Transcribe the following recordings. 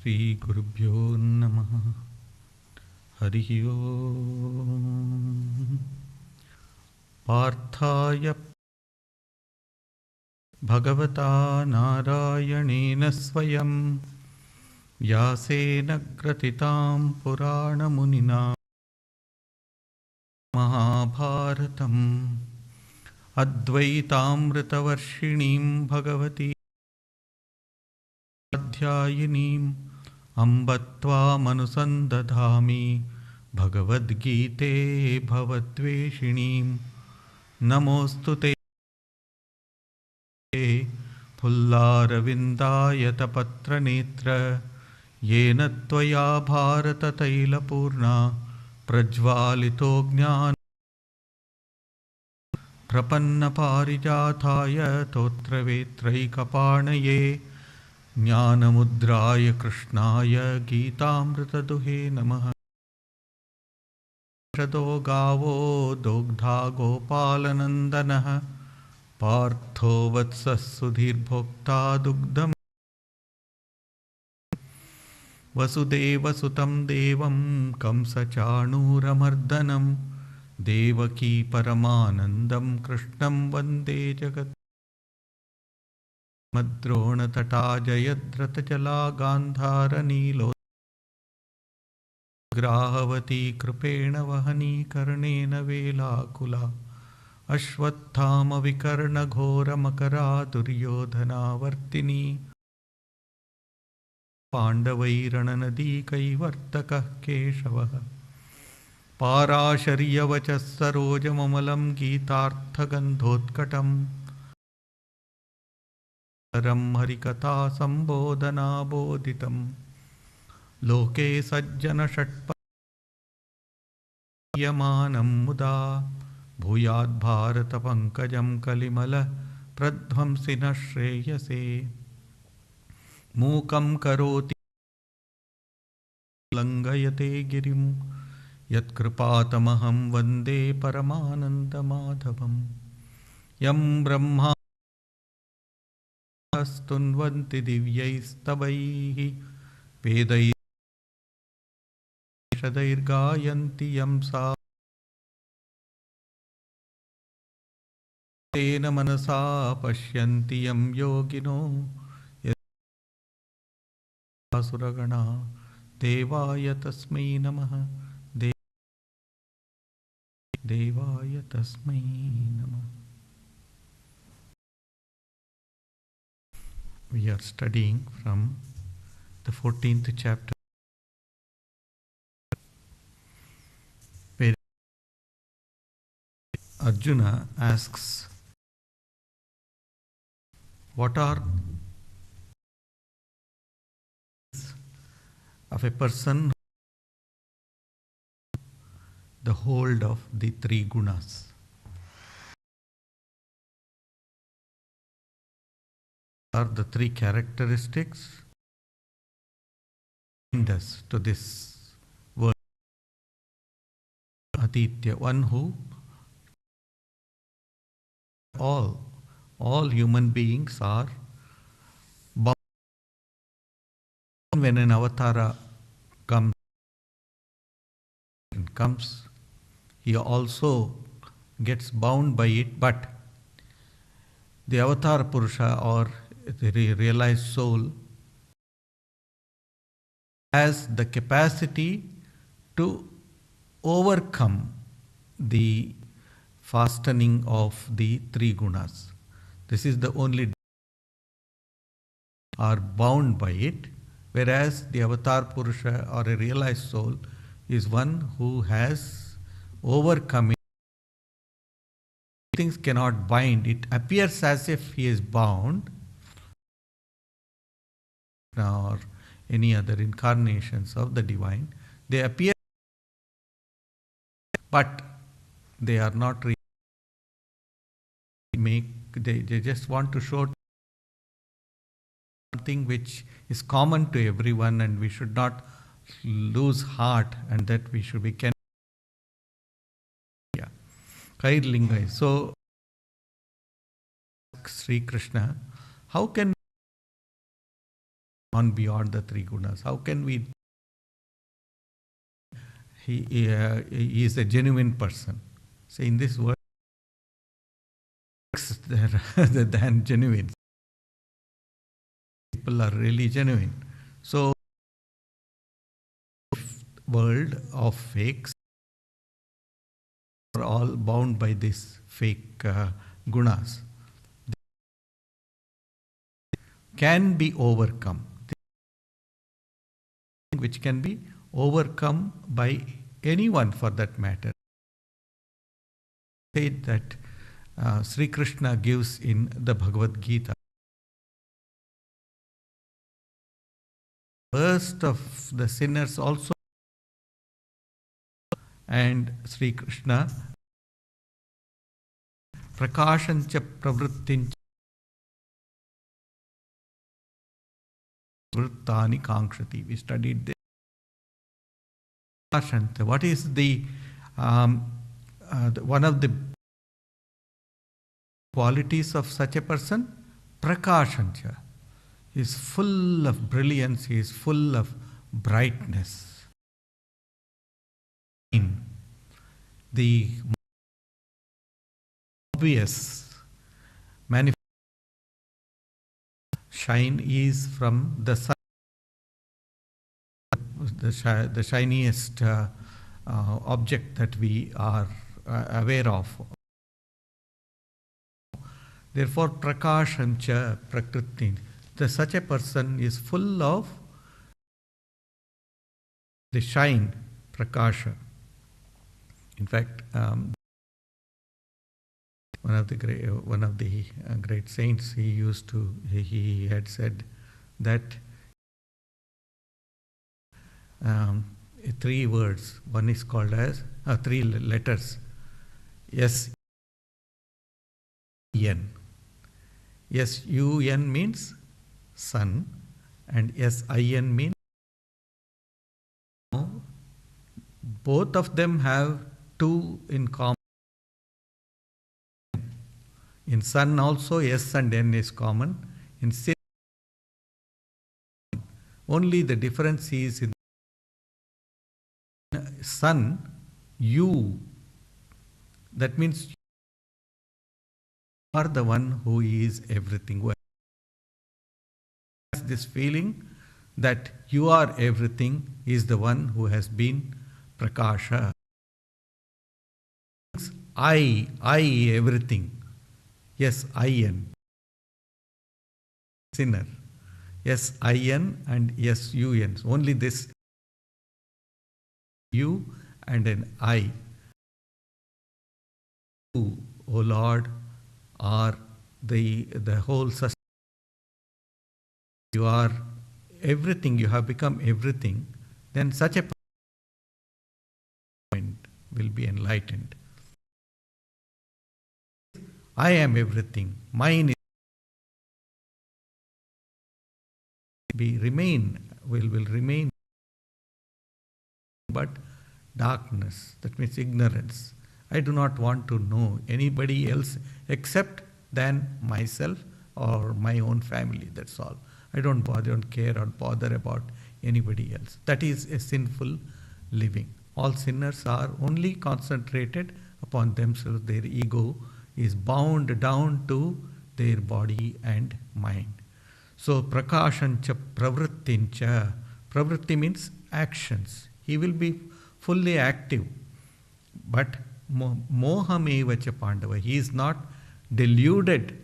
Shri Gurubhyo Namaha. Harihi Om. Parthaya Bhagavata Narayanena Swayam Vyasena Gratitam Purana Munina Mahabharatam Advaitamritavarshinim Bhagavati Adhyayinim Ambatva Manusandadhami Bhagavad Gite Bhavadveshinim Namostute Pullaravindayatapatra Yena Tvaya Bharata Tailapurna Prajvalito Jnana Prapanna Parijathaya Totravetraikapanaye Jnanamudraya Krishnaya Gitamritaduhe Namaha. Shado Gavo Dogdha Gopalanandanaha Partho Vatsas Sudhir Bhokta Dugdam Vasudeva Sutam Devam Kamsa Chanuramardanam Devaki Paramanandam Krishnam Vande Jagat Madrona Tata Jayadrata Jala Gandhara Nilo Grahavati Krupena Vahani Karnena Vela Kula Ashwathama Vikarna Ghora Makara Duryodhana Vartini Pandavairana Nadi Kaivartaka Keshavaha Parashariya Vachas Saroja Mamalam Gitartha Gandhotkatam Ram Harikatha Sambodhana Bodhitam Loke Sajjana Shatpayamanam Muda Bhuyad Bharata Pankajam Kalimala Pradhamsina Shreyase Mukam Karoti Langayate Girim Yat Kripatamaham Vande Paramananda Madhavam Yam Brahma Stunvanti Divyaistavaihi Vedai Shadairgayanti Yamsa Tena Manasa Pashyanti Yam Yogino Yasuragana Devaya Tasmai Namaha Devaya Tasmai Namaha. We are studying from the 14th chapter, where Arjuna asks, what are of a person the hold of the three gunas? Are the three characteristics bind us to this world? Aditya, one who all human beings are bound. When an avatara comes, he also gets bound by it, but the avatar Purusha or the realized soul has the capacity to overcome the fastening of the three gunas. This is the only are bound by it, whereas the avatar Purusha or a realized soul is one who has overcome it. Things cannot bind. It appears as if he is bound, or any other incarnations of the divine. They appear, but they are not really they just want to show something which is common to everyone, and we should not lose heart, and that we should be Kairlingai. So Sri Krishna, how can on beyond the three gunas. How can we? He is a genuine person. So in this world, rather than genuine, people are really genuine. So, world of fakes are all bound by this fake gunas. Can be overcome, which can be overcome by anyone for that matter. Say that Sri Krishna gives in the Bhagavad Gita. Worst of the sinners also, and Sri Krishna prakashancha pravrittincha vrittani kankshati. We studied this. What is the one of the qualities of such a person? Prakashancha. He is full of brilliance, he is full of brightness. The obvious manifestation shine is from the sun, the shiniest object that we are aware of. Therefore, prakashancha prakriti. Such a person is full of the shine, prakasha. In fact, one of the great saints, he had said that three words. One is called as three letters. S-U-N. S-U-N means sun, and S-I-N means. Both of them have two in common. In sun also S and N is common. In sin, only the difference is in sun, you. That means you are the one who is everything. Who has this feeling that you are everything is the one who has been prakasha. I everything. Yes, I-N. Sinner. Yes, I-N and yes, U-N. Only this you and an I. You, O Lord, are the whole sustenance. You are everything, you have become everything, then such a mind will be enlightened. I am everything. Mine is will remain, but darkness. That means ignorance. I do not want to know anybody else except than myself or my own family. That's all. I don't care or bother about anybody else. That is a sinful living. All sinners are only concentrated upon themselves. Their ego is bound down to their body and mind. So prakashancha pravrittincha. Pravritti means actions. He will be fully active. But mohamevacha pandava. He is not deluded.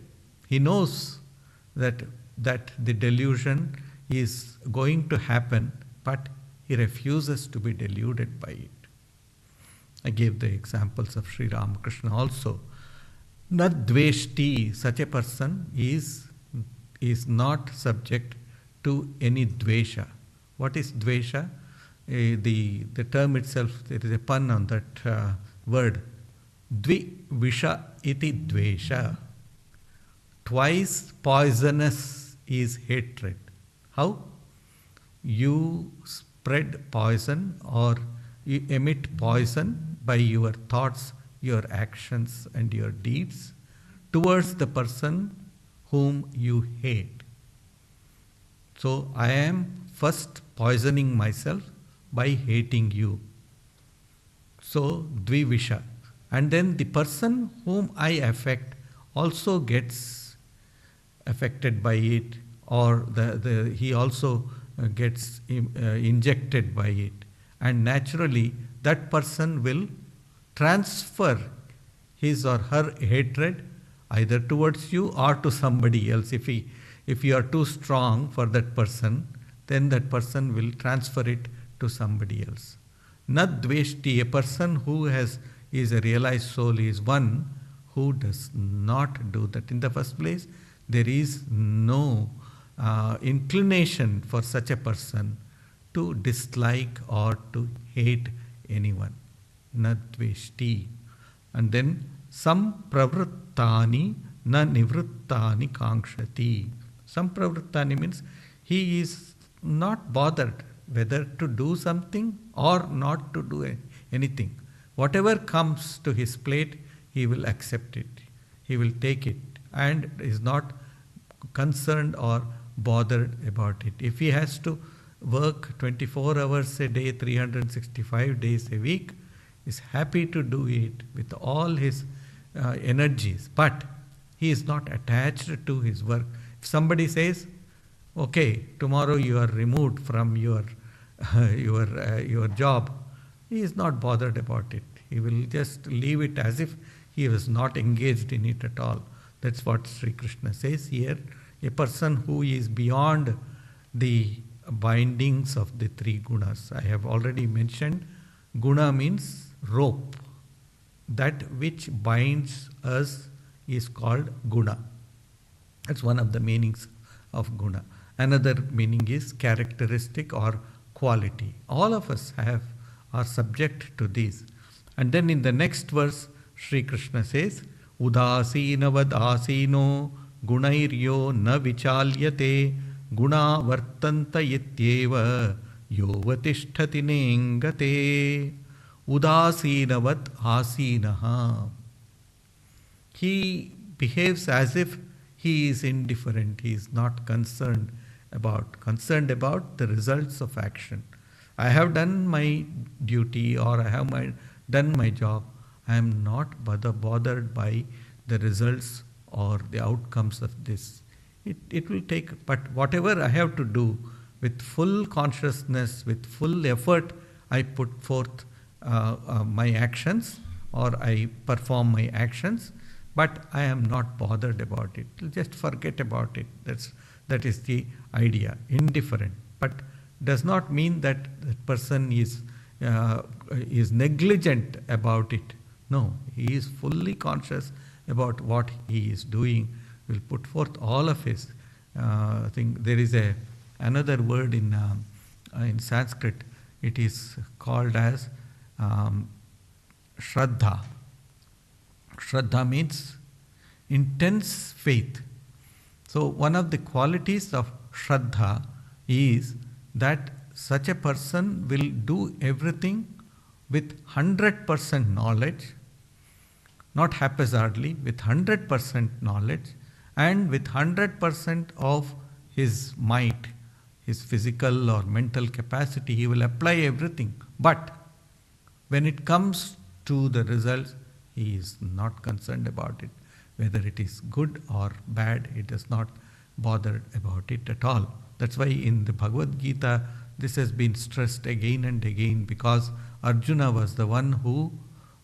He knows that the delusion is going to happen, but he refuses to be deluded by it. I gave the examples of Sri Ramakrishna also. Not dveshti, such a person is not subject to any dvesha. What is dvesha? The term itself, there is a pun on that word. Dvivisha iti dvesha. Twice poisonous is hatred. How? You spread poison or you emit poison by your thoughts, your actions and your deeds towards the person whom you hate. So I am first poisoning myself by hating you. So dvivisha. And then the person whom I affect also gets affected by it, or he also gets injected by it. And naturally, that person will transfer his or her hatred either towards you or to somebody else. If you are too strong for that person, then that person will transfer it to somebody else. Nadveshti, a person who is a realized soul, is one who does not do that. In the first place, there is no inclination for such a person to dislike or to hate anyone. Nadveshti. And then sampravruttani na nivruttani kankshati. Sampravruttani means he is not bothered whether to do something or not to do anything. Whatever comes to his plate, he will accept it. He will take it and is not concerned or bothered about it. If he has to work 24 hours a day, 365 days a week, is happy to do it with all his energies, but he is not attached to his work. If somebody says, okay, tomorrow you are removed from your job, he is not bothered about it. He will just leave it as if he was not engaged in it at all. That's what Sri Krishna says here. A person who is beyond the bindings of the three gunas. I have already mentioned, guna means rope. That which binds us is called guna. That's one of the meanings of guna. Another meaning is characteristic or quality. All of us are subject to these. And then in the next verse, Sri Krishna says, Udasinavad asino gunairyo na vichalyate guna vartanta ityeva yovatishtati nengate. Udasinavat asinaha. He behaves as if he is indifferent. He is not concerned about the results of action. I have done my duty, or I have done my job. I am not bothered by the results or the outcomes of this. It will take, but whatever I have to do with full consciousness, with full effort, I put forth my actions, or I perform my actions, but I am not bothered about it. Just forget about it. That is the idea. Indifferent, but does not mean that the person is negligent about it. No, he is fully conscious about what he is doing. Will put forth all of his thing. There is another word in Sanskrit. It is called as Shraddha. Shraddha means intense faith. So one of the qualities of Shraddha is that such a person will do everything with 100% knowledge, not haphazardly, with 100% knowledge, and with 100% of his might, his physical or mental capacity. He will apply everything. But when it comes to the results, he is not concerned about it. Whether it is good or bad, he does not bother about it at all. That's why in the Bhagavad Gita, this has been stressed again and again, because Arjuna was the one who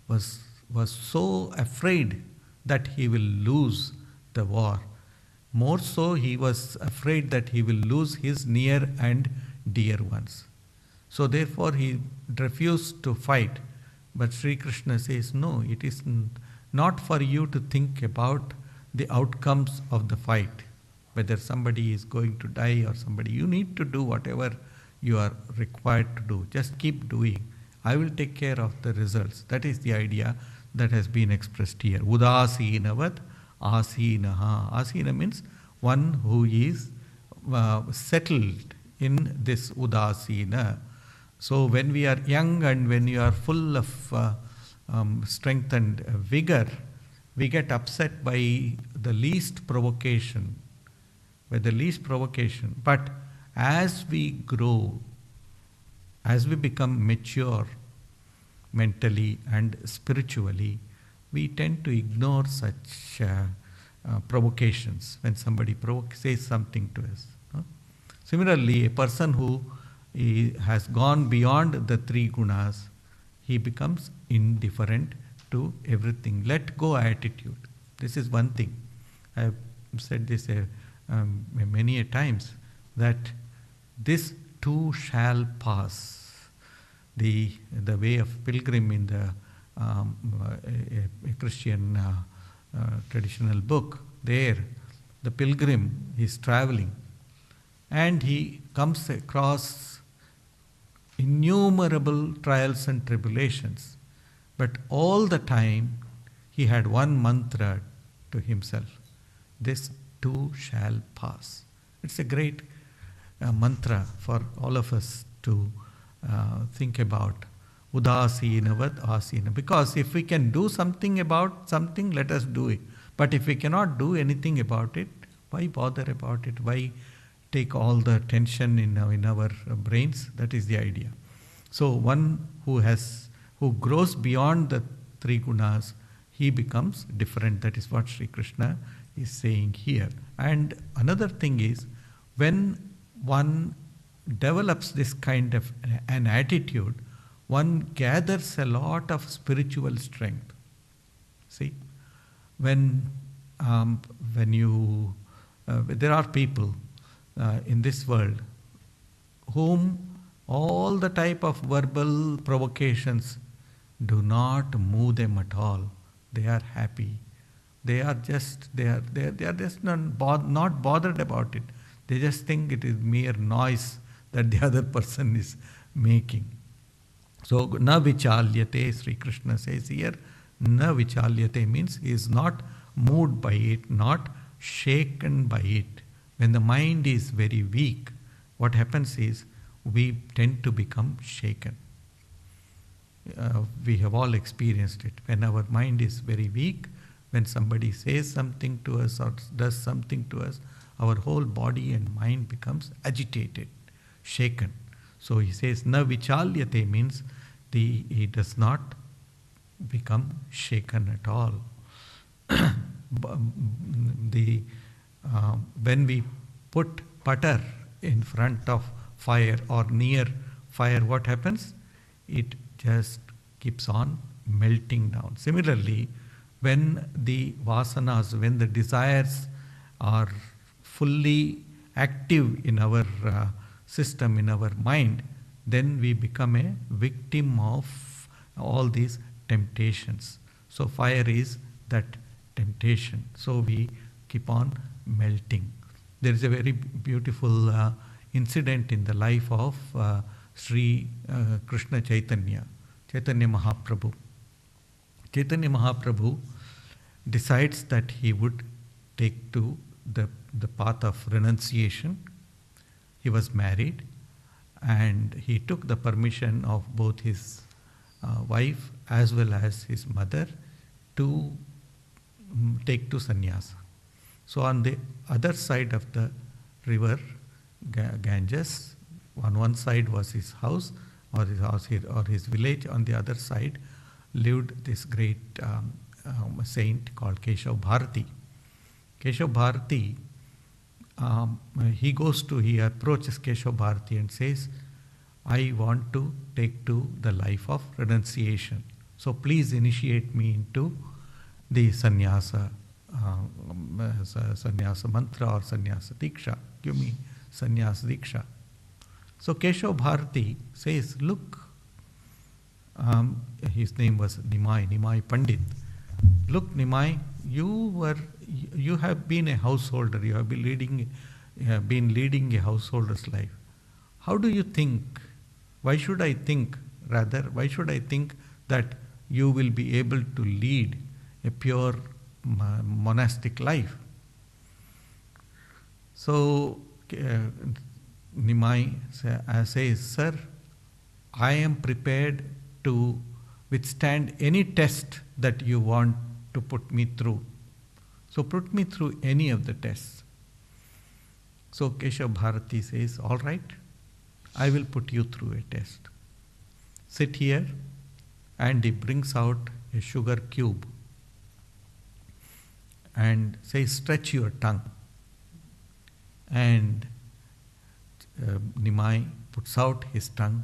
was so afraid that he will lose the war. More so, he was afraid that he will lose his near and dear ones. So therefore, he refused to fight. But Sri Krishna says, no, it is not for you to think about the outcomes of the fight. Whether somebody is going to die or somebody, you need to do whatever you are required to do. Just keep doing. I will take care of the results. That is the idea that has been expressed here. Udasinavat asinaha. Asina means one who is settled in this udasina. So when we are young and when you are full of strength and vigor, we get upset by the least provocation. But as we grow, as we become mature mentally and spiritually, we tend to ignore such provocations when somebody says something to us. No? Similarly, a person who has gone beyond the three gunas, he becomes indifferent to everything. Let go attitude. This is one thing. I have said this many a times, that this too shall pass. The way of pilgrim in the a Christian traditional book, there the pilgrim is traveling and he comes across innumerable trials and tribulations, but all the time he had one mantra to himself: this too shall pass. It's a great mantra for all of us to think about. Udasinavad asina. Because if we can do something about something, let us do it. But if we cannot do anything about it, why bother about it? Why take all the tension in our brains? That is the idea. So one who grows beyond the three gunas, he becomes different. That is what Sri Krishna is saying here. And another thing is, when one develops this kind of an attitude, one gathers a lot of spiritual strength. See, when you there are people in this world whom all the type of verbal provocations do not move them at all. They are happy. They are just not bothered about it. They just think it is mere noise that the other person is making. So, na vichalyate, Sri Krishna says here, na vichalyate means he is not moved by it, not shaken by it. When the mind is very weak, what happens is we tend to become shaken. We have all experienced it. When our mind is very weak, when somebody says something to us or does something to us, our whole body and mind becomes agitated, shaken. So he says, na vichalyate means he does not become shaken at all. When we put butter in front of fire or near fire, what happens? It just keeps on melting down. Similarly, when the vasanas, when the desires are fully active in our system, in our mind, then we become a victim of all these temptations. So fire is that temptation. So we keep on melting. There is a very beautiful incident in the life of Sri Krishna Chaitanya Mahaprabhu. Chaitanya Mahaprabhu decides that he would take to the path of renunciation. He was married and he took the permission of both his wife as well as his mother to take to sannyasa. So on the other side of the river Ganges, on one side was his house or his village. On the other side lived this great saint called Keshav Bharati. Keshav Bharati, he approaches Keshav Bharati and says, I want to take to the life of renunciation. So please initiate me into the sannyasa mantra or sannyasa diksha. Give me sannyasa diksha. So Keshav Bharati says, look, his name was Nimai Pandit. Look, Nimai, you have been a householder. You have been leading a householder's life. How do you think? Why should I think that you will be able to lead a pure monastic life? So Nimai says, sir, I am prepared to withstand any test that you want to put me through. So put me through any of the tests. So Keshav Bharati says, all right, I will put you through a test. Sit here, and he brings out a sugar cube and says, stretch your tongue. And Nimai puts out his tongue,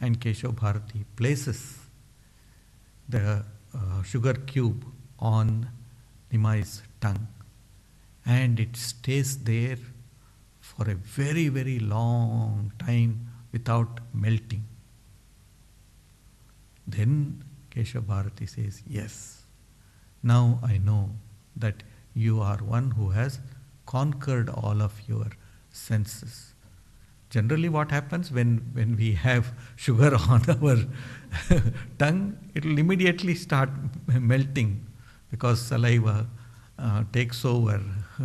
and Keshav Bharati places the sugar cube on Nimai's tongue, and it stays there for a very, very long time without melting. Then Keshav Bharati says, yes, now I know that you are one who has conquered all of your senses. Generally what happens when we have sugar on our tongue, it will immediately start melting because saliva takes over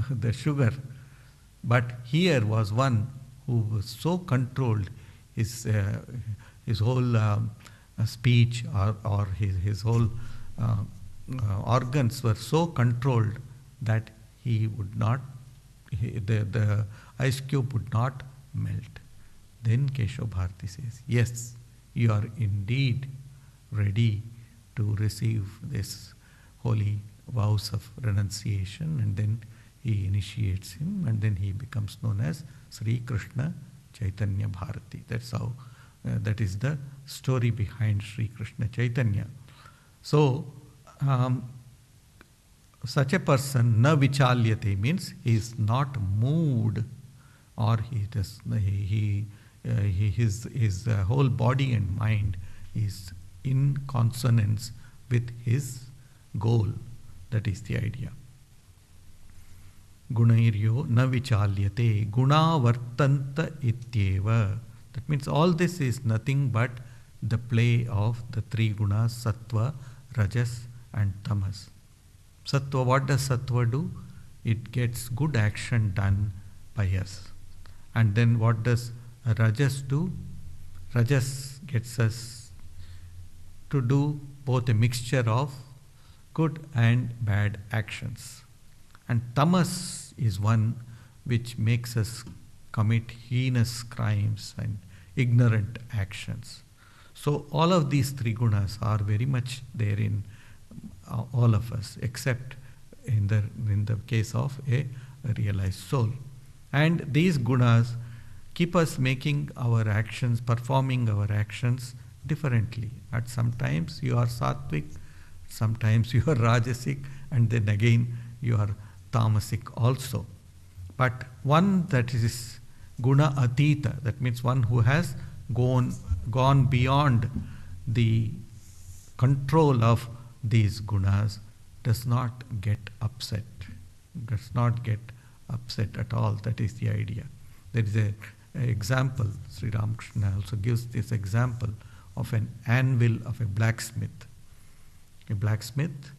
the sugar. But here was one who was so controlled, his whole speech or his whole organs were so controlled that he would not, the ice cube would not melt. Then Keshav Bharati says, yes, you are indeed ready to receive this holy vows of renunciation, and then he initiates him, and then he becomes known as Sri Krishna Chaitanya Bharati. That's how, that is the story behind Sri Krishna Chaitanya. So, such a person, na vichalyate, means he is not moved, or his whole body and mind is in consonance with his goal. That is the idea. Gunairyo na vichalyate guna vartanta ityeva. That means all this is nothing but the play of the three gunas, Sattva, Rajas and Tamas. Sattva, what does Sattva do? It gets good action done by us. And then what does Rajas do? Rajas gets us to do both a mixture of good and bad actions. And Tamas is one which makes us commit heinous crimes and ignorant actions. So all of these three gunas are very much there in all of us, except in the case of a realized soul. And these gunas keep us making our actions, performing our actions differently. At sometimes you are sattvic, sometimes you are rajasic, and then again you are tamasic also. But one that is guna atita, that means one who has gone beyond the control of these gunas, does not get upset. Does not get upset at all. That is the idea. There is an example. Sri Ramakrishna also gives this example of an anvil of a blacksmith. A blacksmith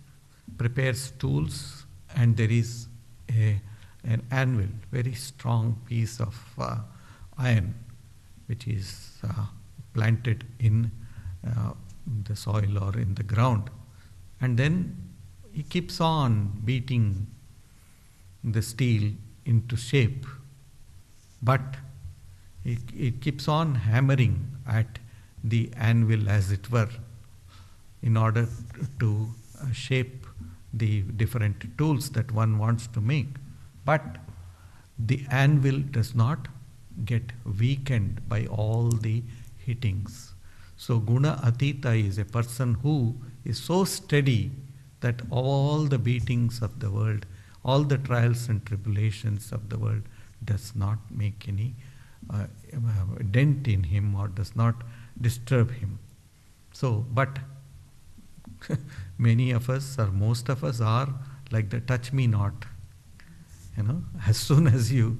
prepares tools, and there is an anvil, very strong piece of iron, which is planted in the soil or in the ground. And then he keeps on beating the steel into shape, but it keeps on hammering at the anvil, as it were, in order to shape the different tools that one wants to make. But the anvil does not get weakened by all the hittings. So guna atita is a person who is so steady that all the beatings of the world, all the trials and tribulations of the world does not make any dent in him or does not disturb him. So, but many of us, or most of us, are like the touch me not. You know, as soon as you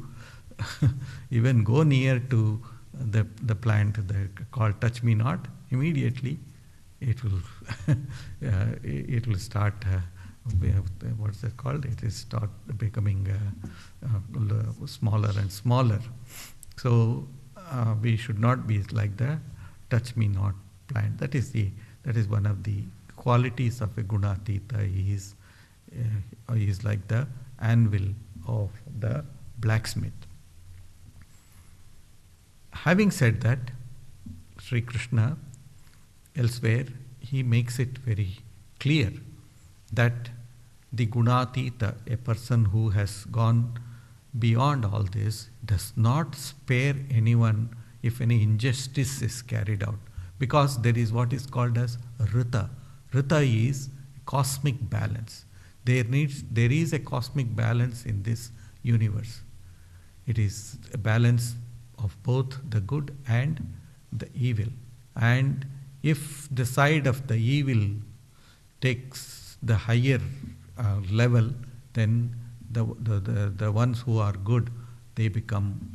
even go near to the plant called touch me not, immediately it will it will start what's that called? It is start becoming smaller and smaller. So we should not be like the touch me not plant. That is one of the qualities of a gunatita. He is like the anvil of the blacksmith. having said that, Sri Krishna elsewhere he makes it very clear that the gunatita, a person who has gone beyond all this, does not spare anyone if any injustice is carried out, because there is what is called as rita. Rita is cosmic balance. There is a cosmic balance in this universe. It is a balance of both the good and the evil. And if the side of the evil takes the higher level, then the ones who are good, they become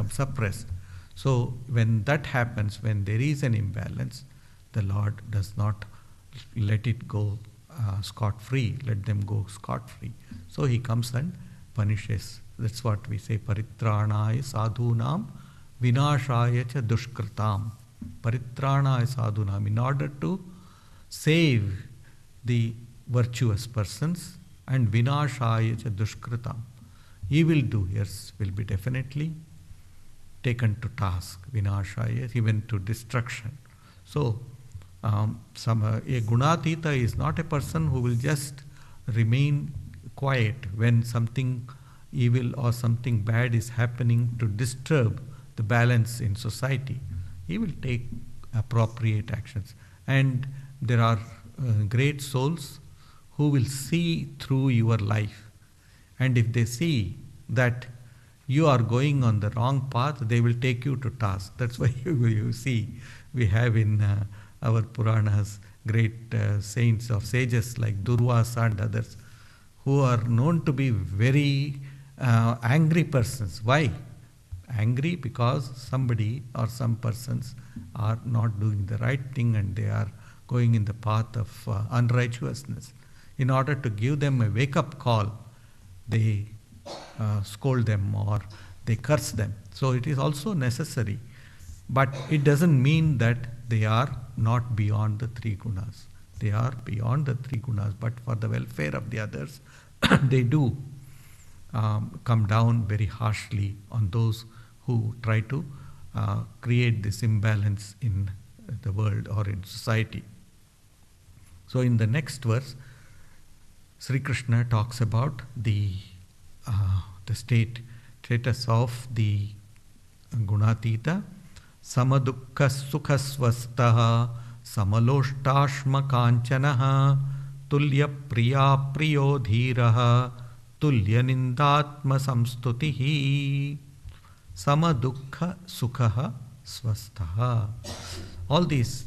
suppressed. So when that happens, when there is an imbalance, the Lord does not let it go scot-free, let them go scot-free. So he comes and punishes. That's what we say, paritranaya sadhunam vinashaya cha dushkritam. Paritranaya sadhunam, in order to save the virtuous persons, and vinashaya cha dushkritam. Evil doers will be definitely taken to task, vinashaya, even to destruction. So, a gunatita is not a person who will just remain quiet when something evil or something bad is happening to disturb the balance in society. He will take appropriate actions. And there are great souls who will see through your life. And if they see that you are going on the wrong path, they will take you to task. That's why you see we have in our Puranas great saints or sages like Durvasa and others who are known to be very angry persons. Why? Angry because somebody or some persons are not doing the right thing and they are going in the path of unrighteousness. In order to give them a wake-up call, they scold them or they curse them. So it is also necessary. But it doesn't mean that they are not beyond the three gunas. They are beyond the three gunas, but for the welfare of the others, they do come down very harshly on those who try to create this imbalance in the world or in society. So in the next verse, Sri Krishna talks about the status of the gunatita. Samadukha sukhasvastaha samaloštashma kanchanaha tulya priya priyo dhiraha tulya nindatma samstutihi samadukha sukha svastaha. All these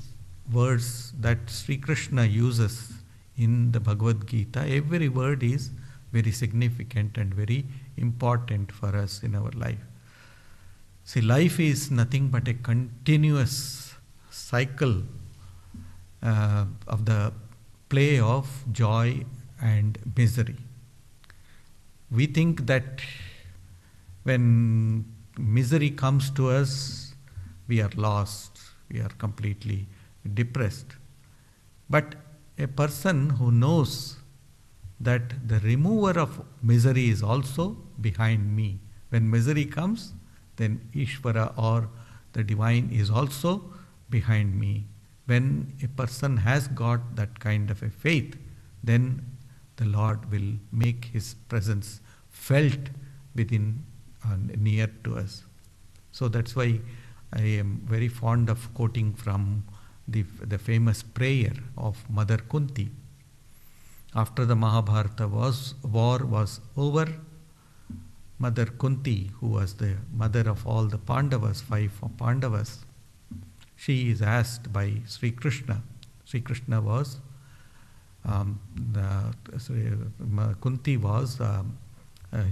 words that Sri Krishna uses in the Bhagavad Gita, every word is very significant and very important for us in our life. See, life is nothing but a continuous cycle of the play of joy and misery. We think that when misery comes to us, we are lost, we are completely depressed. But a person who knows that the remover of misery is also behind me. When misery comes, then Ishvara or the divine is also behind me. When a person has got that kind of a faith, then the Lord will make His presence felt within and near to us. So that's why I am very fond of quoting from the famous prayer of Mother Kunti. After the Mahabharata war was over, Mother Kunti, who was the mother of all the Pandavas, 5 Pandavas, she is asked by Sri Krishna. Sri Krishna was, Kunti was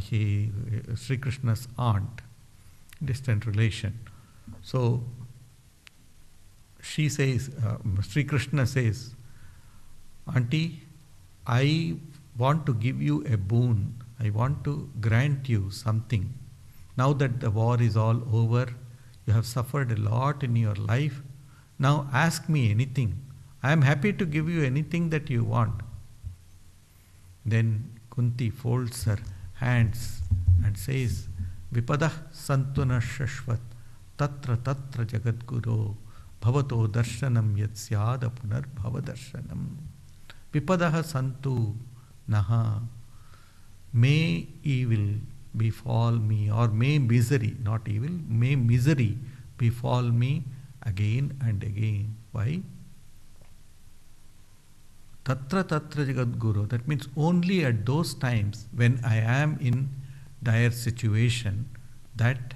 Sri Krishna's aunt, distant relation. So she says, Sri Krishna says, Auntie, I want to give you a boon. I want to grant you something. Now that the war is all over, you have suffered a lot in your life. Now ask me anything. I am happy to give you anything that you want. Then Kunti folds her hands and says, Vipadah santuna shashvat tatra tatra jagadguru bhavato darshanam yat syada punar bhavadarshanam. Vipadah santu naha. May evil befall me, or may misery, not evil, may misery befall me again and again. Why? Tatra tatra jagadguru. That means only at those times when I am in dire situation that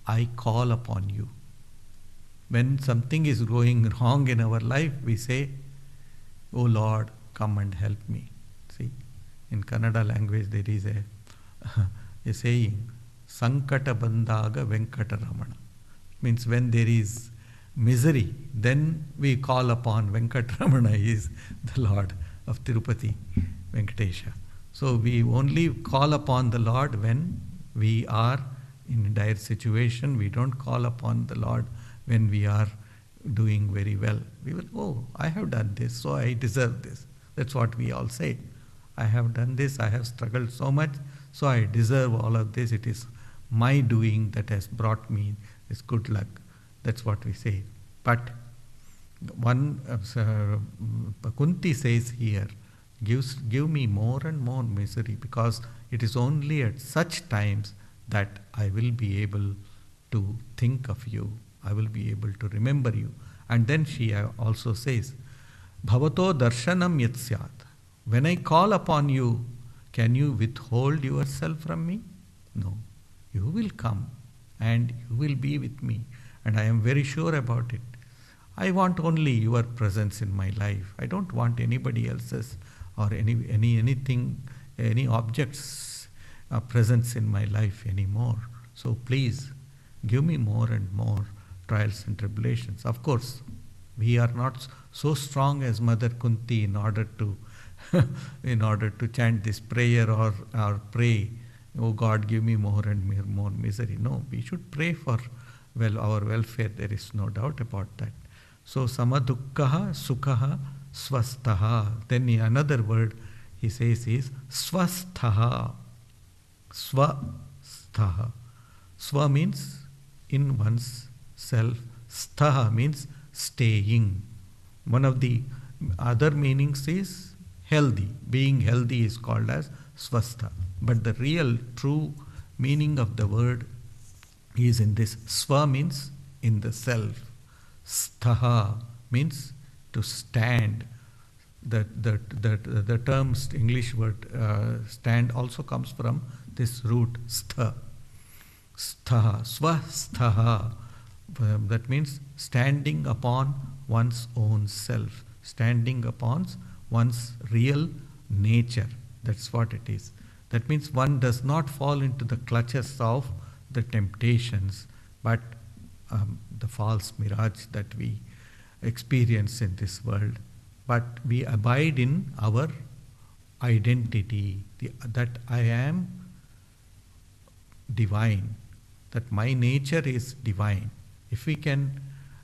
I call upon you. When something is going wrong in our life, we say, "Oh Lord, come and help me." See, in Kannada language there is a saying, Sankata Bandaga Venkata Ramana. Means when there is misery, then we call upon Venkatramana, is the Lord of Tirupati, Venkatesha. So we only call upon the Lord when we are in a dire situation. We don't call upon the Lord when we are doing very well. We will, oh, I have done this, so I deserve this. That's what we all say. I have done this, I have struggled so much, so I deserve all of this. It is my doing that has brought me this good luck. That's what we say. But one Kunti says here, give me more and more misery, because it is only at such times that I will be able to think of you. I will be able to remember you. And then she also says, Bhavato darshanam yat syat. When I call upon you, can you withhold yourself from me? No. You will come and you will be with me. And I am very sure about it. I want only your presence in my life. I don't want anybody else's or anything, any object's presence in my life anymore. So please give me more and more trials and tribulations. Of course, we are not so strong as Mother Kunti in order to chant this prayer or pray, oh God, give me more and more misery. No, we should pray for our welfare. There is no doubt about that. So samadukkaha sukhaha swastaha. Then another word he says is swastaha. Swastaha. Swa means in one's self. Staha means staying. One of the other meanings is healthy. Being healthy is called as swastha. But the real true meaning of the word is in this. Swa means in the self. Sthaha means to stand. The term English word stand also comes from this root stha. Sthaha, swasthaha. That means standing upon one's own self, standing upon one's real nature. That's what it is. That means one does not fall into the clutches of the temptations, but the false mirage that we experience in this world. But we abide in our identity, that I am divine, that my nature is divine. If we can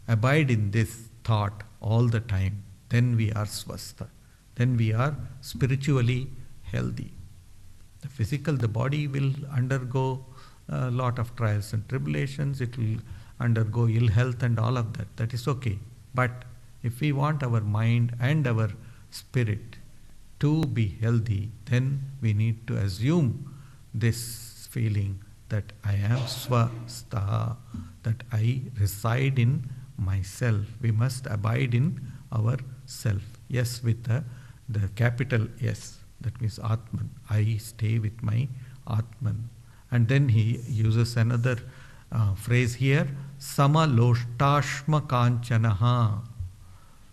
abide in this thought all the time, then we are swastha. Then we are spiritually healthy. The body will undergo a lot of trials and tribulations. It will undergo ill health and all of that. That is okay. But if we want our mind and our spirit to be healthy, then we need to assume this feeling that I am swastha, that I reside in myself. We must abide in our self. Yes, with the capital S. That means Atman. I stay with my Atman. And then he uses another phrase here. Sama loshtashma kanchanaha.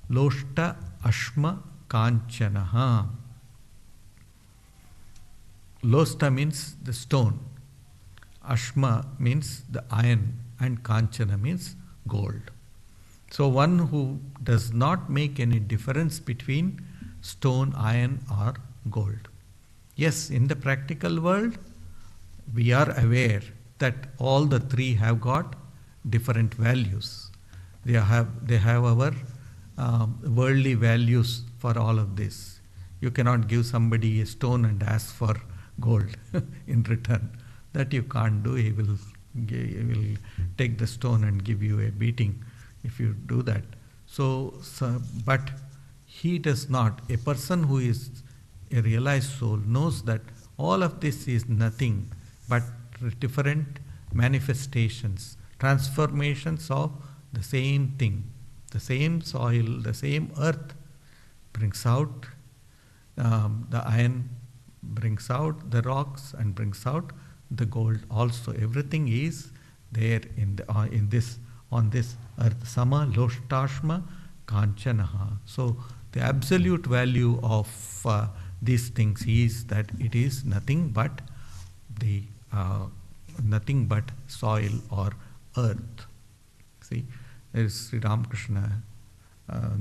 Loshta ashma kanchanaha. Loshta means the stone. Ashma means the iron. And kanchana means gold. So one who does not make any difference between stone, iron or gold. Yes, in the practical world, we are aware that all the three have got different values. They have our worldly values for all of this. You cannot give somebody a stone and ask for gold in return. That you can't do. He will take the stone and give you a beating if you do that. But he does not. A person who is a realized soul knows that all of this is nothing but different manifestations, transformations of the same thing. The same soil, the same earth brings out the iron, brings out the rocks, and brings out the gold also. Everything is there in this on this earth. Sama loshtashma kanchanaha. So the absolute value of these things is that it is nothing but the nothing but soil or earth. See, Sri Ramakrishna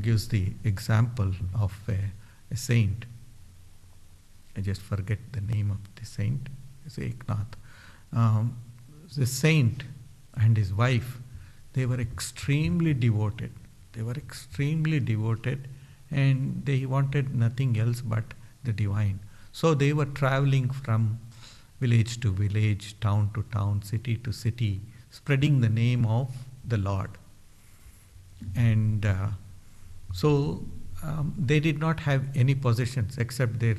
gives the example of a saint. I just forget the name of the saint. It's Eknath. The saint and his wife, they were extremely devoted. They were extremely devoted, and they wanted nothing else but the divine. So they were traveling from village to village, town to town, city to city, spreading the name of the Lord. And they did not have any possessions except the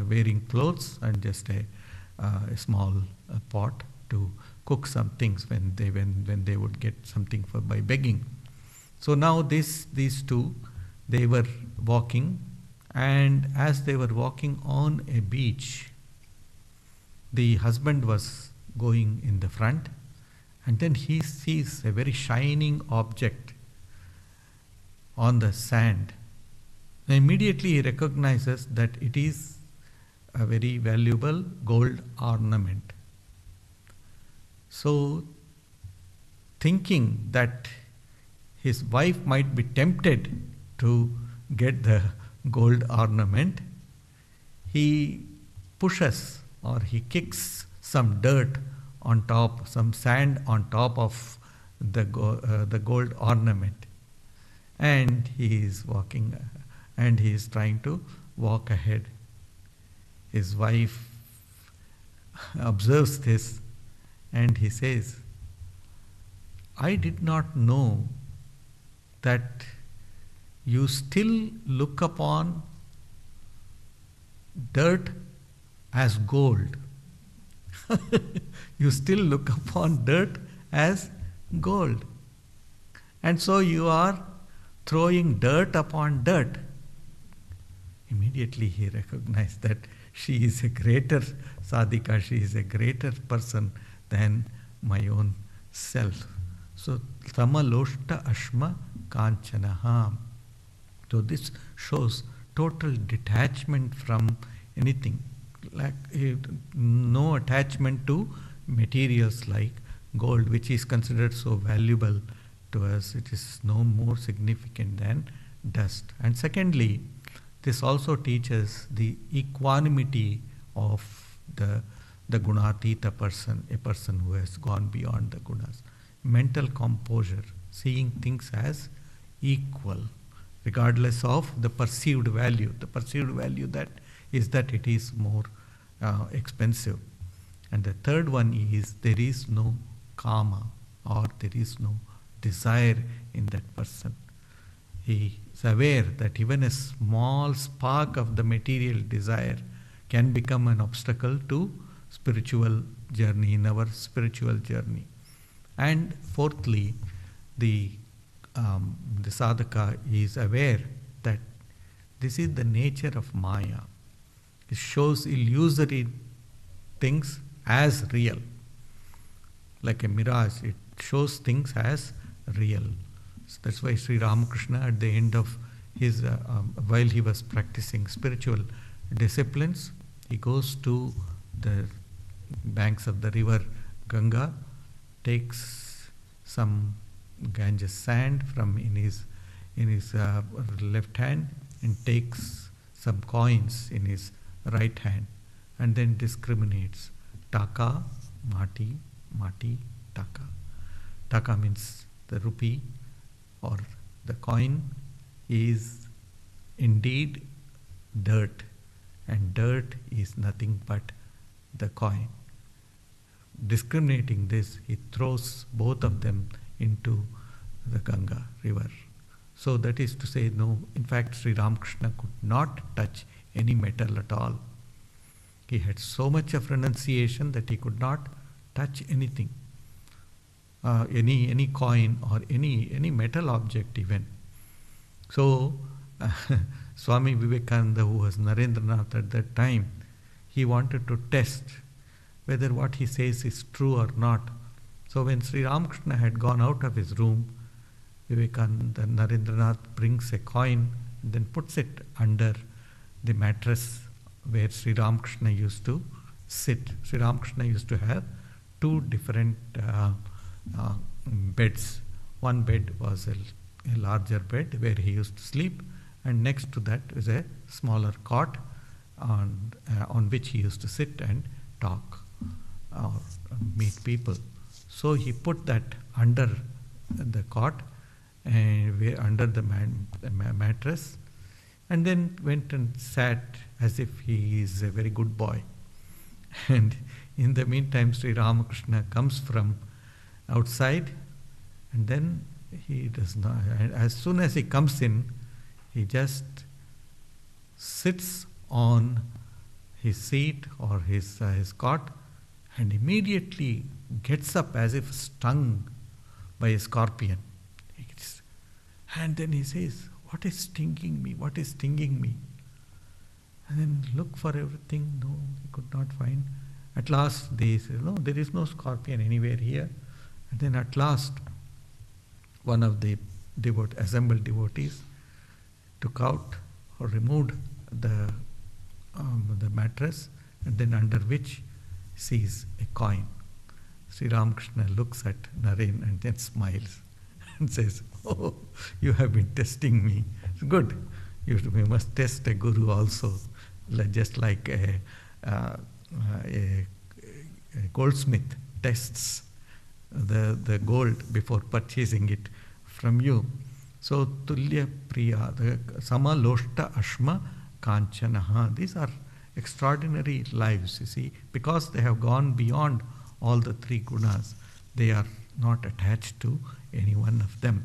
wearing clothes and just a small pot to cook some things when they would get something by begging. So now these two, they were walking, and as they were walking on a beach, the husband was going in the front, and then he sees a very shining object on the sand. And immediately he recognizes that it is a very valuable gold ornament. So, thinking that his wife might be tempted to get the gold ornament, he pushes or he kicks some dirt on top, some sand on top of the gold ornament, and he is walking, and he is trying to walk ahead. His wife observes this, and he says, "I did not know that you still look upon dirt as gold." You still look upon dirt as gold. And so you are throwing dirt upon dirt. Immediately he recognized that she is a greater sadhika, she is a greater person than my own self. So, samaloshta ashma kanchanaha. So this shows total detachment from anything, like no attachment to materials like gold, which is considered so valuable to us. It is no more significant than dust. And secondly, this also teaches the equanimity of the gunatita person, a person who has gone beyond the gunas. Mental composure, seeing things as equal, regardless of the perceived value. The perceived value that it is more expensive. And the third one is there is no kama, or there is no desire in that person. He is aware that even a small spark of the material desire can become an obstacle to spiritual journey, in our spiritual journey. And fourthly, the sadhaka is aware that this is the nature of Maya. It shows illusory things as real. Like a mirage, it shows things as real. So that's why Sri Ramakrishna, at the end of his, while he was practicing spiritual disciplines, he goes to the banks of the river Ganga, takes some Ganges sand from in his left hand, and takes some coins in his right hand, and then discriminates taka, mati, mati, taka. Taka means the rupee or the coin is indeed dirt, and dirt is nothing but the coin. Discriminating this, he throws both of them into the Ganga river. So that is to say, no, in fact, Sri Ramakrishna could not touch any metal at all. He had so much of renunciation that he could not touch anything, any coin or any metal object even. So Swami Vivekananda, who was Narendranath at that time, he wanted to test whether what he says is true or not. So when Sri Ramakrishna had gone out of his room, Vivekananda, Narendranath brings a coin and then puts it under the mattress where Sri Ramakrishna used to sit. Sri Ramakrishna used to have two different beds. One bed was a larger bed where he used to sleep, and next to that was a smaller cot on which he used to sit and talk or meet people. So he put that under the cot and under the mattress, and then went and sat as if he is a very good boy. And in the meantime, Sri Ramakrishna comes from outside, and then he does not, as soon as he comes in, he just sits on his seat or his cot and immediately gets up as if stung by a scorpion. And then he says, "What is stinging me? What is stinging me?" And then look for everything. No, he could not find. At last they say, "No, there is no scorpion anywhere here." And then at last, one of the assembled devotees took out or removed the mattress, and then under which sees a coin. Sri Ramakrishna looks at Naren and then smiles and says, "Oh, you have been testing me. It's good. We must test a guru also, just like a goldsmith tests the gold before purchasing it from you." So Tulya Priya, the Samaloshta Ashma Kanchanaha, these are extraordinary lives, you see, because they have gone beyond all the three gunas. They are not attached to any one of them.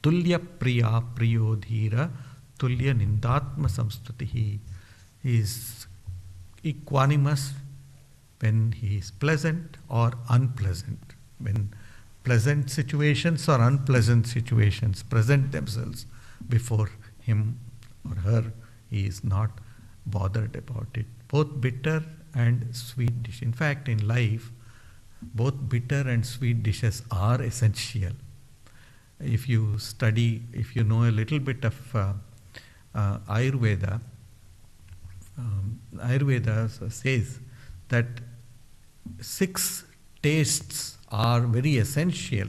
Tulya Priya Priyodhira Tulya Nindatma Samstutihi. He is equanimous when he is pleasant or unpleasant. When pleasant situations or unpleasant situations present themselves before him or her, he is not bothered about it. Both bitter and sweet dish. In fact, in life, both bitter and sweet dishes are essential. If you study, if you know a little bit of Ayurveda, Ayurveda says that 6 tastes are very essential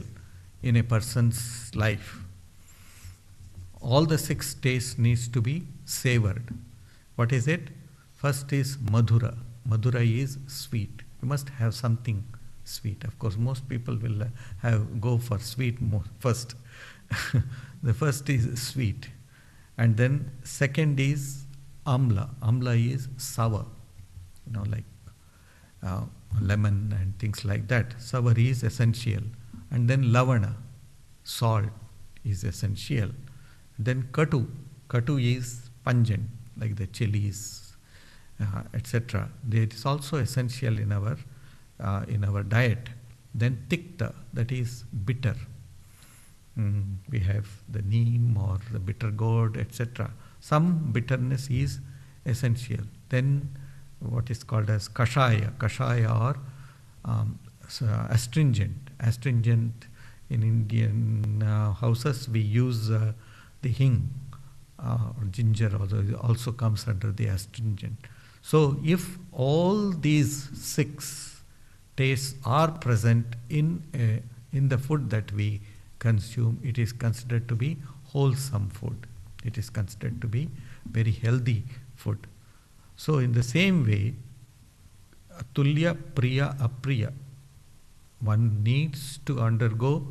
in a person's life. All the 6 tastes needs to be savored. What is it? First is madhura. Madhura is sweet. You must have something sweet. Of course, most people will go for sweet first. The first is sweet. And then second is amla. Amla is sour. Like lemon and things like that. Sour is essential. And then lavana, salt, is essential. Then katu. Katu is pungent, like the chilies, etc. It is also essential in our diet. Then tikta, that is bitter. We have the neem or the bitter gourd, etc. Some bitterness is essential. Then what is called as kashaya. Kashaya or astringent. Astringent, in Indian houses we use the hing or ginger, also comes under the astringent. So if all these 6 tastes are present in the food that we consume, it is considered to be wholesome food. It is considered to be very healthy food. So in the same way, tulya priya apriya, one needs to undergo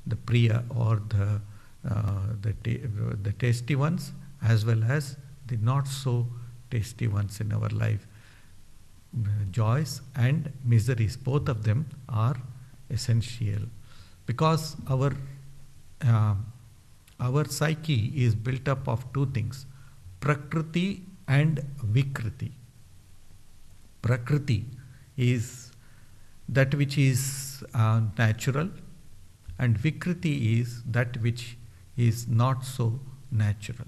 the priya or the tasty ones as well as the not so tasty ones in our life. joys and miseries, both of them are essential, because uh, our psyche is built up of two things, prakriti and vikriti. Prakriti is that which is natural, and vikriti is that which is not so natural.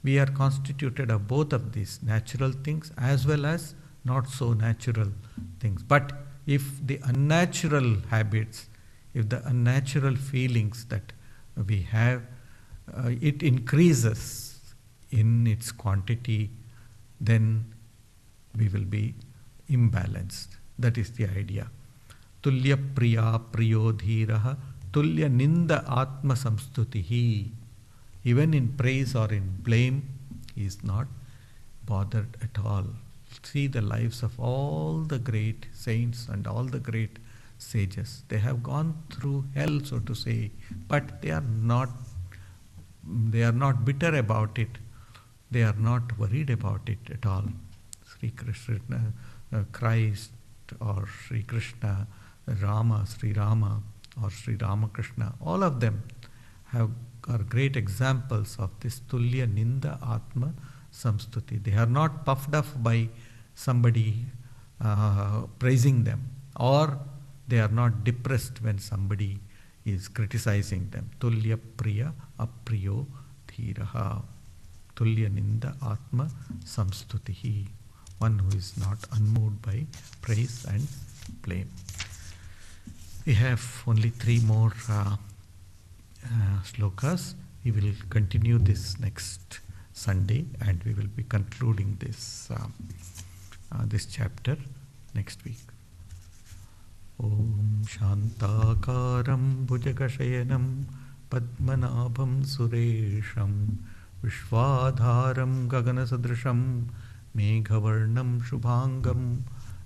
We are constituted of both of these natural things as well as not so natural things. But if the unnatural habits, if the unnatural feelings that we have, it increases in its quantity, then we will be imbalanced. That is the idea. Tulya priya priyo dhiraha tulya ninda atma samstutihi. Even in praise or in blame, he is not bothered at all. See the lives of all the great saints and all the great sages. They have gone through hell, so to say, but they are not bitter about it. They are not worried about it at all. Sri Krishna, Christ, or Sri Krishna, Rama, Sri Rama, or Sri Ramakrishna, all of them are great examples of this Tulya Ninda Atma Samstuti. They are not puffed up by somebody praising them, or they are not depressed when somebody is criticizing them. Tulya Priya Apriyo Dhiraha. Tulya Ninda Atma Samstutihi. One who is not unmoved by praise and blame. We have only 3 more slokas. We will continue this next Sunday, and we will be concluding this chapter next week. Om Shantakaram Bhujagashayanam Padmanabham Suresham Vishwadharam Gaganasadrisham Meghavarnam Shubhangam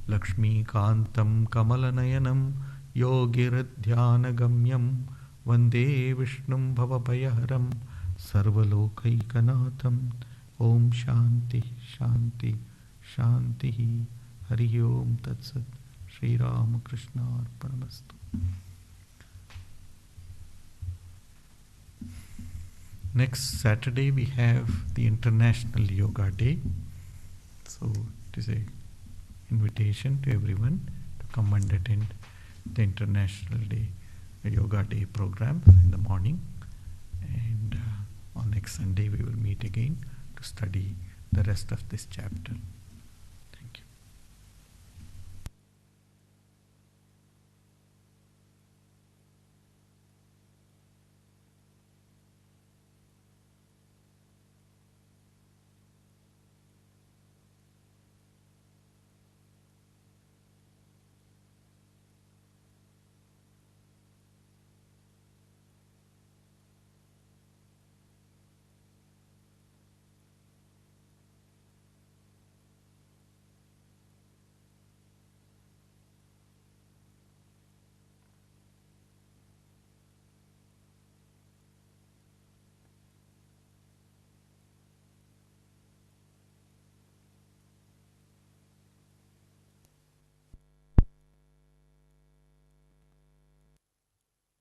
Lakshmikantam Kamalanayanam Yogiradhyanagamyam Vande Vishnum Bhavabhayaharam Sarvalokaikanaatham. Om Shanti Shanti Shanti. Hari Om Tat Sat. Shri Ramakrishna Arpanamastu. Next Saturday we have the International Yoga Day. So it is an invitation to everyone to come and attend the International Day, Yoga Day program in the morning. And on next Sunday we will meet again to study the rest of this chapter.